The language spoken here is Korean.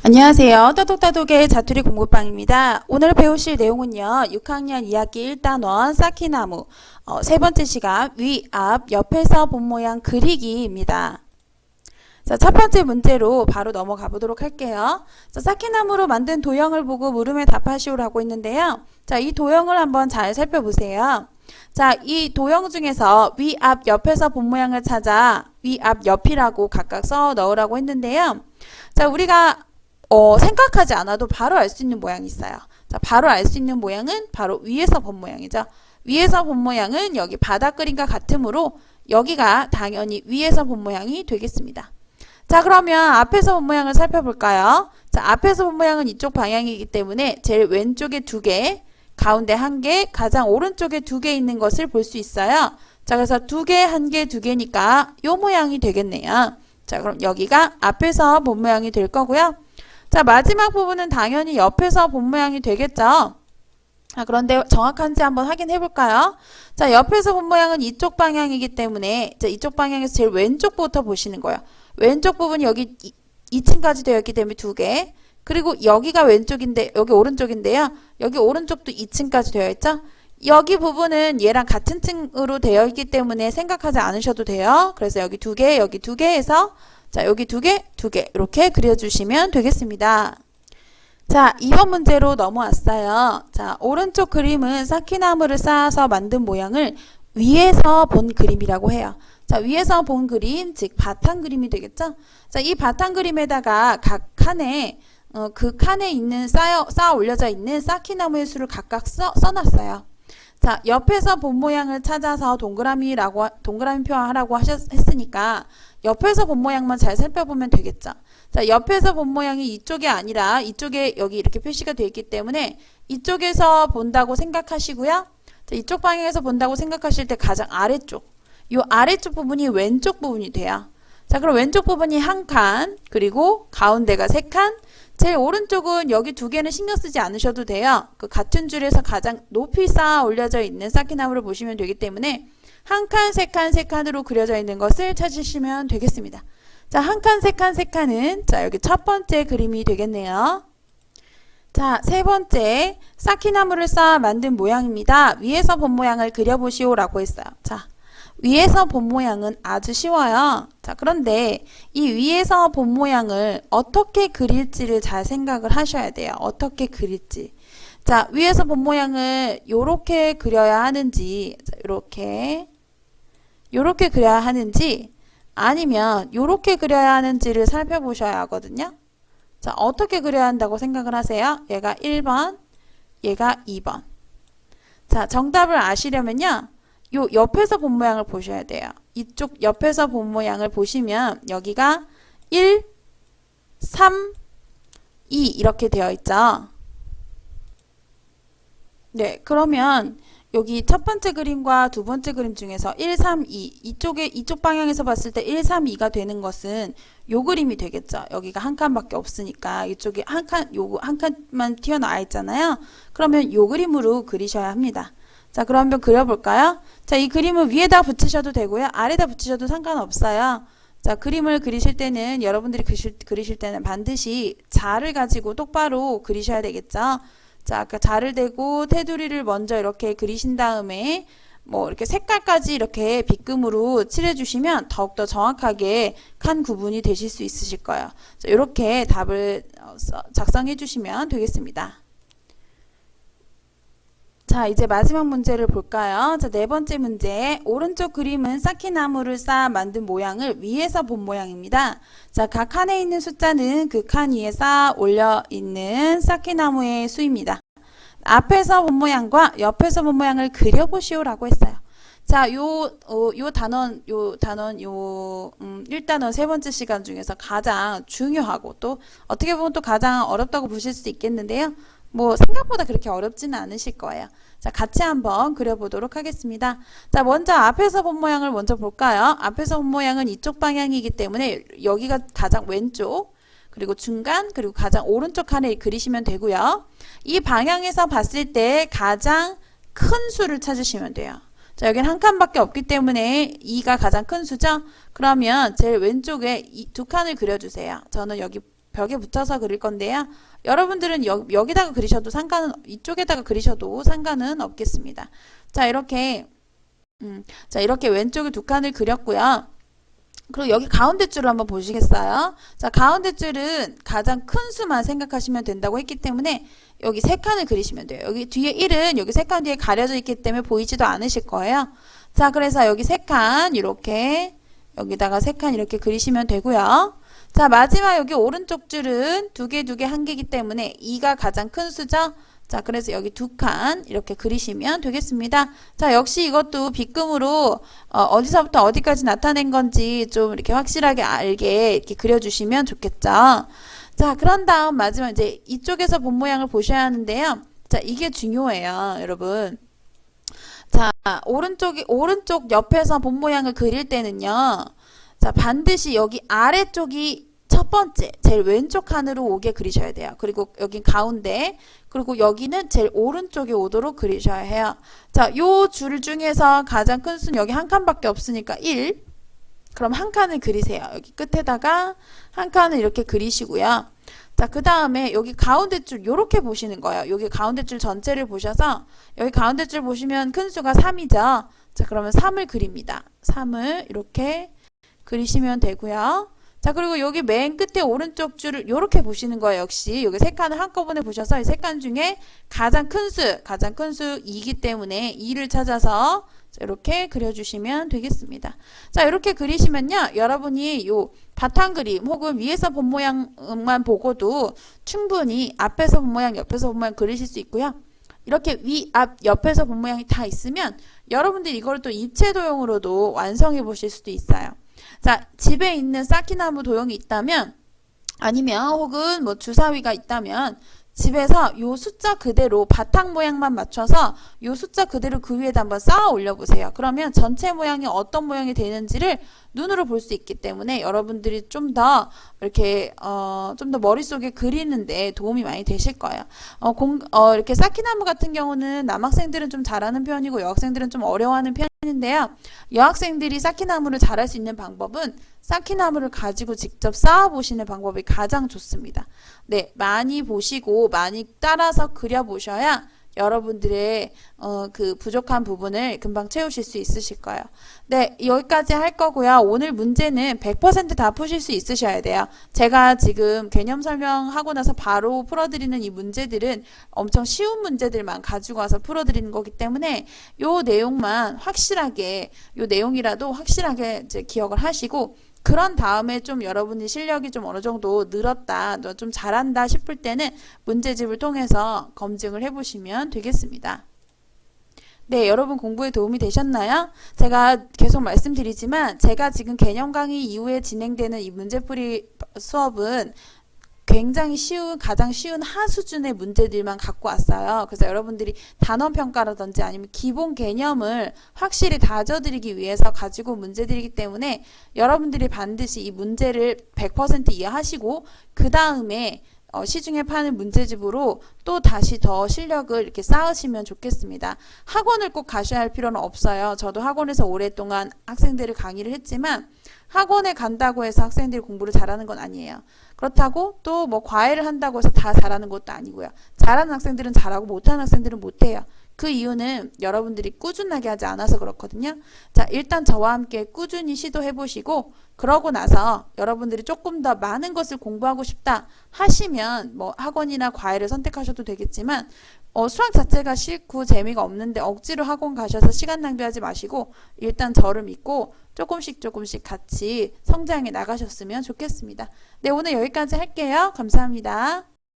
안녕하세요. 따독따독의 자투리 공부방입니다. 오늘 배우실 내용은요. 6학년 2학기 1단원 쌓기나무 세 번째 시간 위, 앞, 옆에서 본 모양 그리기입니다. 자, 첫 번째 문제로 바로 넘어가 보도록 할게요. 자, 쌓기나무로 만든 도형을 보고 물음에 답하시오라고 했는데요. 자, 이 도형을 한번 잘 살펴보세요. 자, 이 도형 중에서 위, 앞, 옆에서 본 모양을 찾아 위, 앞, 옆이라고 각각 써 넣으라고 했는데요. 자, 우리가 생각하지 않아도 바로 알 수 있는 모양이 있어요. 자, 바로 알 수 있는 모양은 바로 위에서 본 모양이죠. 위에서 본 모양은 여기 바닥 그림과 같으므로 여기가 당연히 위에서 본 모양이 되겠습니다. 자, 그러면 앞에서 본 모양을 살펴볼까요? 자, 앞에서 본 모양은 이쪽 방향이기 때문에 제일 왼쪽에 2개, 가운데 1개, 가장 오른쪽에 2개 있는 것을 볼 수 있어요. 자, 그래서 2개, 1개, 2개니까 이 모양이 되겠네요. 자, 그럼 여기가 앞에서 본 모양이 될 거고요. 자, 마지막 부분은 당연히 옆에서 본 모양이 되겠죠. 그런데 정확한지 한번 확인해 볼까요? 자, 옆에서 본 모양은 이쪽 방향이기 때문에 자, 이쪽 방향에서 제일 왼쪽부터 보시는 거예요. 왼쪽 부분이 여기 2층까지 되어 있기 때문에 2개. 그리고 여기가 왼쪽인데 여기 오른쪽인데요. 여기 오른쪽도 2층까지 되어 있죠. 여기 부분은 얘랑 같은 층으로 되어 있기 때문에 생각하지 않으셔도 돼요. 그래서 여기 2개, 여기 2개 해서 자, 여기 2개, 2개 이렇게 그려주시면 되겠습니다. 자, 2번 문제로 넘어왔어요. 자, 오른쪽 그림은 쌓기나무를 쌓아서 만든 모양을 위에서 본 그림이라고 해요. 자, 위에서 본 그림, 즉 바탕 그림이 되겠죠? 자, 이 바탕 그림에다가 각 칸에 그 칸에 있는 쌓아 올려져 있는 쌓기나무의 수를 각각 써놨어요. 자, 옆에서 본 모양을 찾아서 동그라미 표하라고 했으니까 옆에서 본 모양만 잘 살펴보면 되겠죠. 자, 옆에서 본 모양이 이쪽이 아니라 이쪽에 여기 이렇게 표시가 되어 있기 때문에 이쪽에서 본다고 생각하시고요. 자, 이쪽 방향에서 본다고 생각하실 때 가장 아래쪽, 이 아래쪽 부분이 왼쪽 부분이 돼요. 자, 그럼 왼쪽 부분이 1칸, 그리고 가운데가 3칸, 제일 오른쪽은 여기 2개는 신경 쓰지 않으셔도 돼요. 그 같은 줄에서 가장 높이 쌓아 올려져 있는 쌓기나무를 보시면 되기 때문에 1칸, 3칸, 3칸으로 그려져 있는 것을 찾으시면 되겠습니다. 자, 1칸, 3칸, 3칸은 자, 여기 첫 번째 그림이 되겠네요. 자, 세 번째 쌓기나무를 쌓아 만든 모양입니다. 위에서 본 모양을 그려보시오 라고 했어요. 자, 위에서 본 모양은 아주 쉬워요. 자, 그런데 이 위에서 본 모양을 어떻게 그릴지를 잘 생각을 하셔야 돼요. 어떻게 그릴지. 자, 위에서 본 모양을 요렇게 그려야 하는지, 자, 요렇게 그려야 하는지, 아니면 요렇게 그려야 하는지를 살펴보셔야 하거든요. 자, 어떻게 그려야 한다고 생각을 하세요? 얘가 1번, 얘가 2번. 자, 정답을 아시려면요. 요 옆에서 본 모양을 보셔야 돼요. 이쪽 옆에서 본 모양을 보시면 여기가 1, 3, 2 이렇게 되어 있죠. 네, 그러면 여기 첫 번째 그림과 두 번째 그림 중에서 1, 3, 2 이쪽 방향에서 봤을 때 1, 3, 2가 되는 것은 요 그림이 되겠죠. 여기가 한 칸밖에 없으니까 이쪽에 한 칸만 튀어나와 있잖아요. 그러면 요 그림으로 그리셔야 합니다. 자, 그럼 한번 그려볼까요? 자, 이 그림을 위에다 붙이셔도 되고요. 아래다 붙이셔도 상관없어요. 자, 그림을 그리실 때는 여러분들이 그리실 때는 반드시 자를 가지고 똑바로 그리셔야 되겠죠. 자, 아까 자를 대고 테두리를 먼저 이렇게 그리신 다음에 뭐 이렇게 색깔까지 이렇게 빗금으로 칠해주시면 더욱더 정확하게 칸 구분이 되실 수 있으실 거예요. 자, 이렇게 답을 작성해 주시면 되겠습니다. 자, 이제 마지막 문제를 볼까요? 자, 네 번째 문제. 오른쪽 그림은 쌓기나무를 쌓아 만든 모양을 위에서 본 모양입니다. 자, 각 칸에 있는 숫자는 그 칸 위에 쌓아 올려 있는 쌓기나무의 수입니다. 앞에서 본 모양과 옆에서 본 모양을 그려보시오 라고 했어요. 자, 요 단원 1단원 세 번째 시간 중에서 가장 중요하고 또 어떻게 보면 또 가장 어렵다고 보실 수 있겠는데요. 뭐 생각보다 그렇게 어렵지는 않으실 거예요. 자, 같이 한번 그려보도록 하겠습니다. 자, 먼저 앞에서 본 모양을 먼저 볼까요? 앞에서 본 모양은 이쪽 방향이기 때문에 여기가 가장 왼쪽, 그리고 중간, 그리고 가장 오른쪽 칸에 그리시면 되고요. 이 방향에서 봤을 때 가장 큰 수를 찾으시면 돼요. 자, 여기는 한 칸밖에 없기 때문에 2가 가장 큰 수죠? 그러면 제일 왼쪽에 이 두 칸을 그려주세요. 저는 여기 벽에 붙여서 그릴 건데요. 여러분들은 여기다가 그리셔도 이쪽에다가 그리셔도 상관은 없겠습니다. 자, 이렇게 이렇게 왼쪽에 두 칸을 그렸고요. 그리고 여기 가운데 줄을 한번 보시겠어요? 자, 가운데 줄은 가장 큰 수만 생각하시면 된다고 했기 때문에 여기 세 칸을 그리시면 돼요. 여기 뒤에 1은 여기 세 칸 뒤에 가려져 있기 때문에 보이지도 않으실 거예요. 자, 그래서 여기 세 칸 이렇게 여기다가 세 칸 이렇게 그리시면 되고요. 자, 마지막 여기 오른쪽 줄은 두 개, 한 개이기 때문에 2가 가장 큰 수죠. 자, 그래서 여기 두 칸 이렇게 그리시면 되겠습니다. 자, 역시 이것도 빗금으로 어디서부터 어디까지 나타낸 건지 좀 이렇게 확실하게 알게 이렇게 그려주시면 좋겠죠. 자, 그런 다음 마지막 이제 이쪽에서 본 모양을 보셔야 하는데요. 자, 이게 중요해요, 여러분. 자, 오른쪽 옆에서 본 모양을 그릴 때는요. 자, 반드시 여기 아래쪽이 첫 번째, 제일 왼쪽 칸으로 오게 그리셔야 돼요. 그리고 여기 가운데, 그리고 여기는 제일 오른쪽에 오도록 그리셔야 해요. 자, 요 줄 중에서 가장 큰 수는 여기 한 칸밖에 없으니까 1. 그럼 한 칸을 그리세요. 여기 끝에다가 한 칸을 이렇게 그리시고요. 자, 그 다음에 여기 가운데 줄 요렇게 보시는 거예요. 여기 가운데 줄 전체를 보셔서 여기 가운데 줄 보시면 큰 수가 3이죠. 자, 그러면 3을 그립니다. 3을 이렇게 그리시면 되고요. 자, 그리고 여기 맨 끝에 오른쪽 줄을 이렇게 보시는 거예요. 역시 여기 세 칸을 한꺼번에 보셔서 이 세 칸 중에 가장 큰 수 2이기 때문에 2를 찾아서 이렇게 그려주시면 되겠습니다. 자, 이렇게 그리시면요, 여러분이 요 바탕 그림 혹은 위에서 본 모양만 보고도 충분히 앞에서 본 모양, 옆에서 본 모양 그리실 수 있고요. 이렇게 위, 앞, 옆에서 본 모양이 다 있으면 여러분들이 이걸 또 입체 도형으로도 완성해 보실 수도 있어요. 자, 집에 있는 쌓기나무 도형이 있다면 아니면 혹은 뭐 주사위가 있다면 집에서 요 숫자 그대로 바탕 모양만 맞춰서 요 숫자 그대로 그 위에다 한번 쌓아 올려보세요. 그러면 전체 모양이 어떤 모양이 되는지를 눈으로 볼 수 있기 때문에 여러분들이 좀 더 이렇게 좀 더 머릿속에 그리는데 도움이 많이 되실 거예요. 이렇게 쌓기나무 같은 경우는 남학생들은 좀 잘하는 편이고 여학생들은 좀 어려워하는 편인데요. 여학생들이 쌓기나무를 잘할 수 있는 방법은 쌓기나무를 가지고 직접 쌓아 보시는 방법이 가장 좋습니다. 네, 많이 보시고 많이 따라서 그려 보셔야 여러분들의 그 부족한 부분을 금방 채우실 수 있으실 거예요. 네, 여기까지 할 거고요. 오늘 문제는 100% 다 푸실 수 있으셔야 돼요. 제가 지금 개념 설명하고 나서 바로 풀어드리는 이 문제들은 엄청 쉬운 문제들만 가지고 와서 풀어드리는 거기 때문에 요 내용만 확실하게, 요 내용이라도 확실하게 이제 기억을 하시고 그런 다음에 좀 여러분이 실력이 좀 어느 정도 늘었다, 너 좀 잘한다 싶을 때는 문제집을 통해서 검증을 해보시면 되겠습니다. 네, 여러분 공부에 도움이 되셨나요? 제가 계속 말씀드리지만 제가 지금 개념 강의 이후에 진행되는 이 문제풀이 수업은 굉장히 가장 쉬운 하 수준의 문제들만 갖고 왔어요. 그래서 여러분들이 단원 평가라든지 아니면 기본 개념을 확실히 다져드리기 위해서 가지고 문제들이기 때문에 여러분들이 반드시 이 문제를 100% 이해하시고 그 다음에 시중에 파는 문제집으로 또 다시 더 실력을 이렇게 쌓으시면 좋겠습니다. 학원을 꼭 가셔야 할 필요는 없어요. 저도 학원에서 오랫동안 학생들을 강의를 했지만 학원에 간다고 해서 학생들이 공부를 잘하는 건 아니에요. 그렇다고 또 뭐 과외를 한다고 해서 다 잘하는 것도 아니고요. 잘하는 학생들은 잘하고 못하는 학생들은 못해요. 그 이유는 여러분들이 꾸준하게 하지 않아서 그렇거든요. 자, 일단 저와 함께 꾸준히 시도해 보시고 그러고 나서 여러분들이 조금 더 많은 것을 공부하고 싶다 하시면 뭐 학원이나 과외를 선택하셔도 되겠지만 수학 자체가 싫고 재미가 없는데 억지로 학원 가셔서 시간 낭비하지 마시고 일단 저를 믿고 조금씩 같이 성장해 나가셨으면 좋겠습니다. 네, 오늘 여기까지 할게요. 감사합니다.